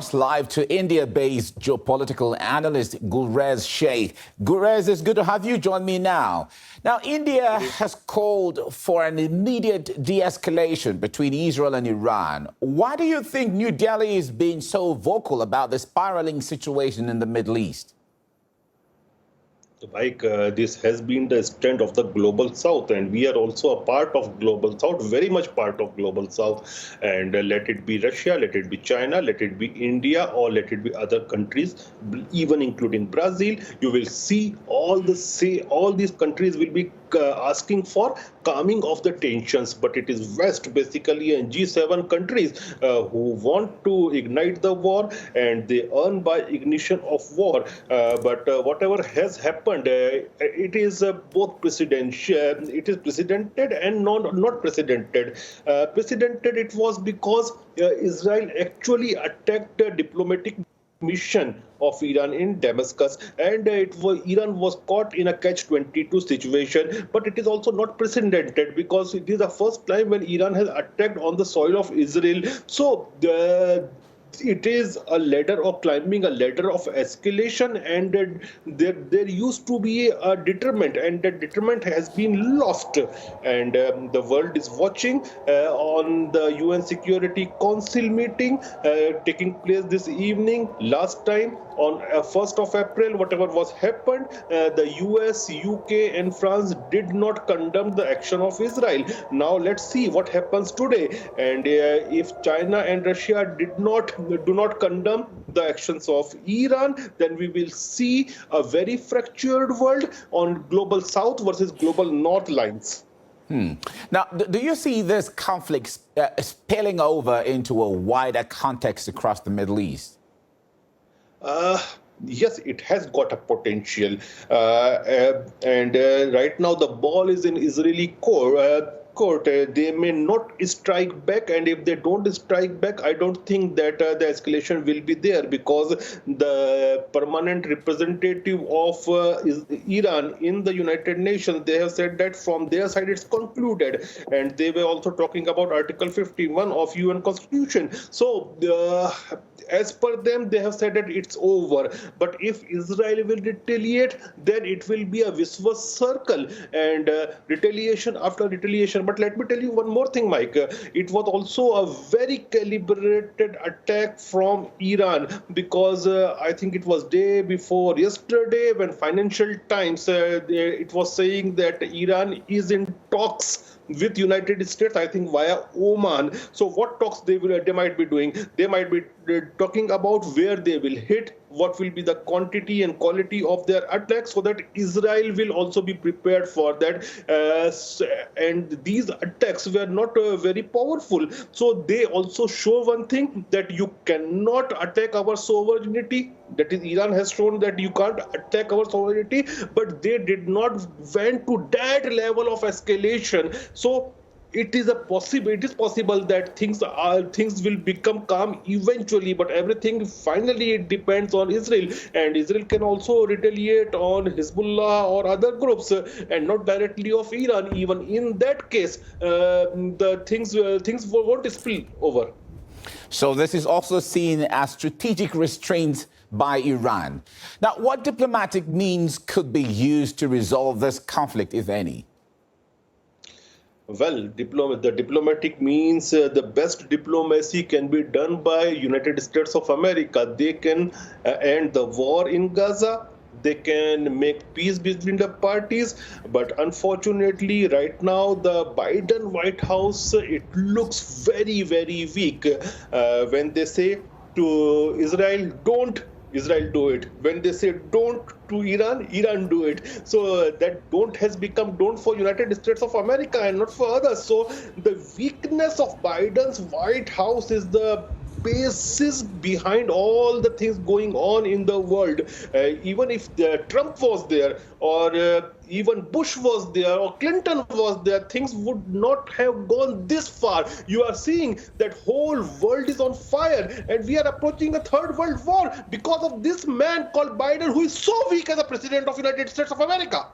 Live to India-based geopolitical analyst Gurez Sheikh. Gurez, it's good to have you join me now. Now, India has called for an immediate de-escalation between Israel and Iran. Why do you think New Delhi is being so vocal about the spiraling situation in the Middle East? Mike, this has been the strength of the global south, and we are also a part of global south, very much part of global south. And let it be Russia, let it be China, let it be India, or let it be other countries, even including Brazil. You will see all these countries will be asking for calming of the tensions, but it is West basically and G7 countries who want to ignite the war, and they earn by ignition of war. But whatever has happened, it is both presidential, it is precedented and not precedented. Precedented it was because Israel actually attacked a diplomatic mission of Iran in Damascus, and Iran was caught in a catch-22 situation. But it is also not precedented because it is the first time when Iran has attacked on the soil of Israel. So it is a ladder of climbing, a ladder of escalation, and there used to be a deterrent, and that deterrent has been lost. And the world is watching on the UN Security Council meeting taking place this evening. Last time on 1st of April, whatever was happened, the US, UK and France did not condemn the action of Israel. Now let's see what happens today. And if China and Russia do not condemn the actions of Iran, then we will see a very fractured world on global south versus global north lines. Now, do you see this conflict spilling over into a wider context across the Middle East? Yes, it has got a potential, and right now the ball is in Israeli court. They may not strike back, and if they don't strike back, I don't think that the escalation will be there, because the permanent representative of Iran in the United Nations, they have said that from their side it's concluded, and they were also talking about Article 51 of UN Constitution. So as per them, they have said that it's over. But if Israel will retaliate, then it will be a vicious circle, and retaliation after retaliation. But let me tell you one more thing, Mike. It was also a very calibrated attack from Iran, because I think it was day before yesterday when Financial Times, it was saying that Iran is in talks with United States, I think via Oman. So what talks they might be doing? They might be talking about where they will hit, what will be the quantity and quality of their attacks, so that Israel will also be prepared for that. And these attacks were not very powerful. So they also show one thing, that you cannot attack our sovereignty. That is, Iran has shown that you can't attack our sovereignty, but they did not went to that level of escalation. So it is possible that things will become calm eventually, but everything finally it depends on Israel, and Israel can also retaliate on Hezbollah or other groups, and not directly of Iran. Even in that case, the things won't spill over. So this is also seen as strategic restraints by Iran. Now, what diplomatic means could be used to resolve this conflict, if any? Well, the diplomatic means, the best diplomacy can be done by United States of America. They can end the war in Gaza. They can make peace between the parties. But unfortunately, right now, the Biden White House, it looks very, very weak. When they say to Israel, don't, Israel do it. When they say don't to Iran, Iran do it. So that don't has become don't for United States of America and not for others. So the weakness of Biden's White House is the basis behind all the things going on in the world. Even if Trump was there, or even Bush was there, or Clinton was there, things would not have gone this far. You are seeing that whole world is on fire, and we are approaching a third world war because of this man called Biden, who is so weak as a president of United States of America.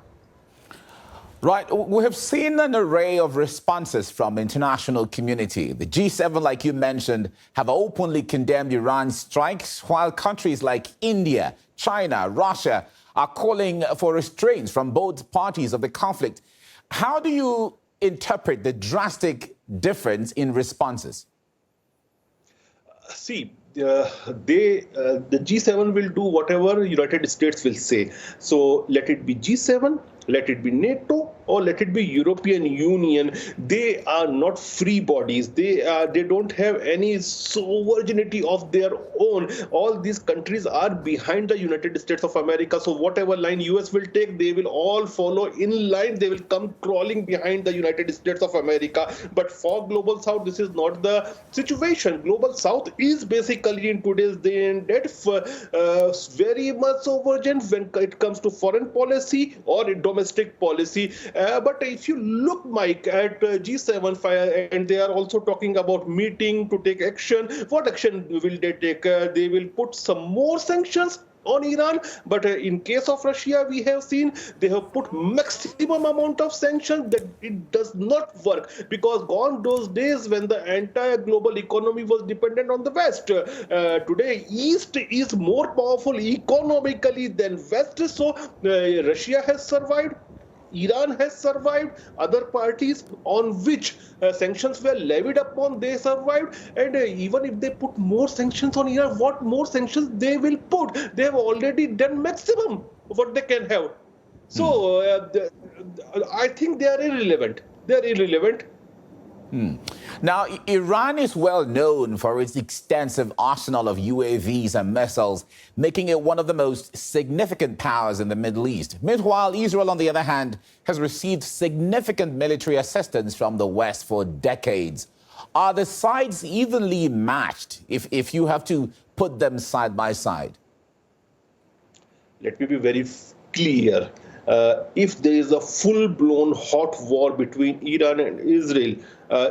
Right. We have seen an array of responses from the international community. The G7, like you mentioned, have openly condemned Iran's strikes, while countries like India, China, Russia are calling for restraints from both parties of the conflict. How do you interpret the drastic difference in responses? See, the G7 will do whatever United States will say. So let it be G7, let it be NATO, or let it be European Union. They are not free bodies. They don't have any sovereignty of their own. All these countries are behind the United States of America. So whatever line US will take, they will all follow in line. They will come crawling behind the United States of America. But for Global South, this is not the situation. Global South is basically in today's day and date very much sovereign when it comes to foreign policy or domestic policy. But if you look, Mike, at G7, and they are also talking about meeting to take action, what action will they take? They will put some more sanctions on Iran, but in case of Russia, we have seen they have put maximum amount of sanctions that it does not work, because gone those days when the entire global economy was dependent on the West. Today, East is more powerful economically than West, so Russia has survived. Iran has survived. Other parties on which sanctions were levied upon, they survived. And even if they put more sanctions on Iran, what more sanctions they will put? They have already done maximum what they can have. So I think they are irrelevant. They are irrelevant. Now, Iran is well known for its extensive arsenal of UAVs and missiles, making it one of the most significant powers in the Middle East. Meanwhile, Israel, on the other hand, has received significant military assistance from the West for decades. Are the sides evenly matched if you have to put them side by side? Let me be very clear. If there is a full-blown hot war between Iran and Israel,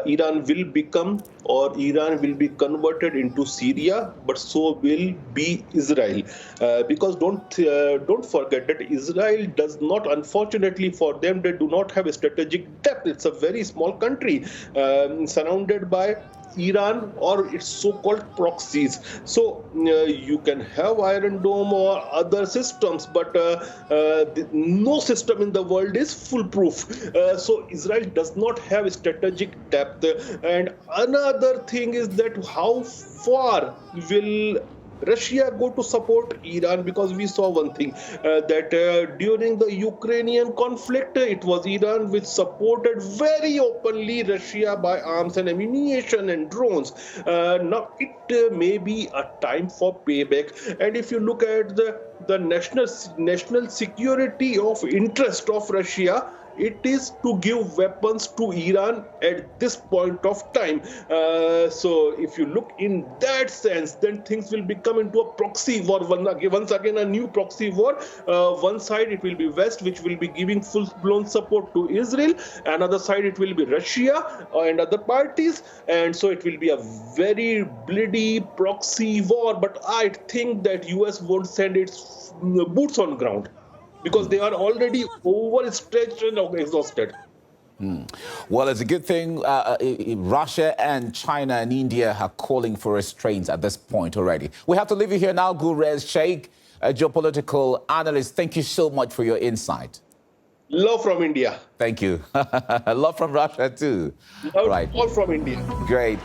Iran will become, or Iran will be converted into Syria, but so will be Israel. Because don't forget that Israel does not, unfortunately for them, they do not have a strategic depth. It's a very small country surrounded by Iran or its so-called proxies. So you can have Iron Dome or other systems, but no system in the world is foolproof. So Israel does not have strategic depth. And another thing is that how far will Russia go to support Iran? Because we saw one thing, that during the Ukrainian conflict, it was Iran which supported very openly Russia by arms and ammunition and drones. Now it may be a time for payback. And if you look at the national security of interest of Russia, it is to give weapons to Iran at this point of time. So if you look in that sense, then things will become into a proxy war. Once again, a new proxy war. One side, it will be West, which will be giving full-blown support to Israel. Another side, it will be Russia and other parties. And so it will be a very bloody proxy war. But I think that US won't send its boots on ground, because they are already overstretched and exhausted. Well, it's a good thing Russia and China and India are calling for restraints at this point already. We have to leave you here now. Gurez Sheikh, a geopolitical analyst, thank you so much for your insight. Love from India. Thank you. Love from Russia too. Love all from India. Great.